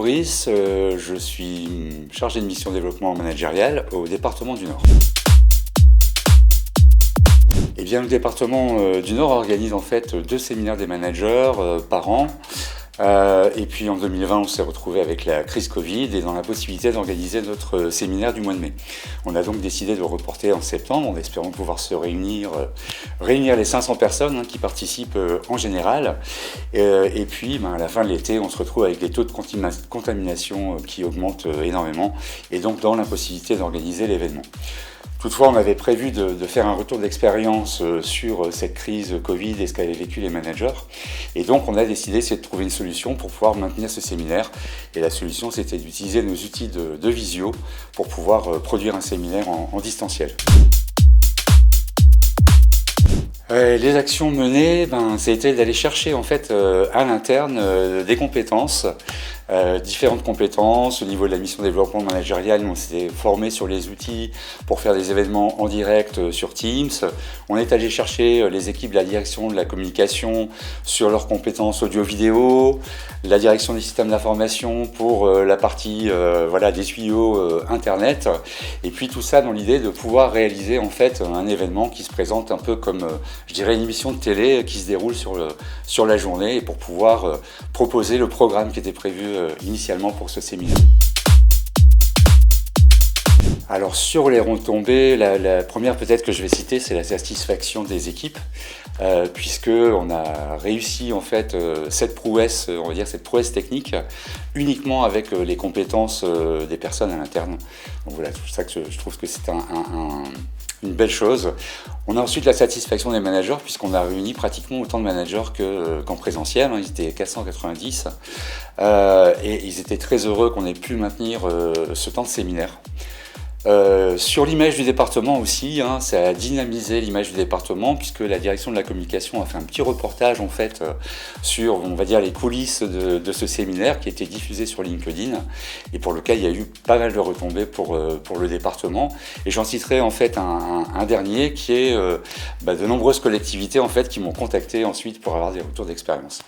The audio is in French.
Fabrice, je suis chargé de mission développement managérial au département du Nord. Eh bien, le département du Nord organise en fait 2 séminaires des managers par an. Et puis en 2020, on s'est retrouvé avec la crise Covid et dans la possibilité d'organiser notre séminaire du mois de mai. On a donc décidé de le reporter en septembre en espérant pouvoir se réunir les 500 personnes qui participent en général. Et puis à la fin de l'été, on se retrouve avec des taux de contamination qui augmentent énormément et donc dans l'impossibilité d'organiser l'événement. Toutefois, on avait prévu de faire un retour d'expérience sur cette crise Covid et ce qu'avaient vécu les managers. Et donc, on a décidé de trouver une solution pour pouvoir maintenir ce séminaire. Et la solution, c'était d'utiliser nos outils de visio pour pouvoir produire un séminaire en distanciel. Les actions menées, ça a été d'aller chercher en fait à l'interne des compétences, différentes compétences. Au niveau de la mission développement managérial, on s'était formé sur les outils pour faire des événements en direct sur Teams. On est allé chercher les équipes de la direction de la communication sur leurs compétences audio-vidéo, la direction des systèmes d'information pour la partie des tuyaux internet, et puis tout ça dans l'idée de pouvoir réaliser en fait un événement qui se présente un peu comme je dirais une émission de télé qui se déroule sur la journée et pour pouvoir proposer le programme qui était prévu initialement pour ce séminaire. Alors sur les retombées, la première peut-être que je vais citer, c'est la satisfaction des équipes, puisque on a réussi en fait cette prouesse, on va dire cette prouesse technique, uniquement avec les compétences des personnes à l'interne. Donc voilà, c'est pour ça que je trouve que c'est une belle chose. On a ensuite la satisfaction des managers puisqu'on a réuni pratiquement autant de managers qu'en présentiel, ils étaient 490 et ils étaient très heureux qu'on ait pu maintenir ce temps de séminaire. Sur l'image du département aussi, ça a dynamisé l'image du département puisque la direction de la communication a fait un petit reportage en fait sur, on va dire, les coulisses de ce séminaire qui a été diffusé sur LinkedIn et pour lequel il y a eu pas mal de retombées pour le département. Et j'en citerai en fait un dernier qui est de nombreuses collectivités en fait qui m'ont contacté ensuite pour avoir des retours d'expérience.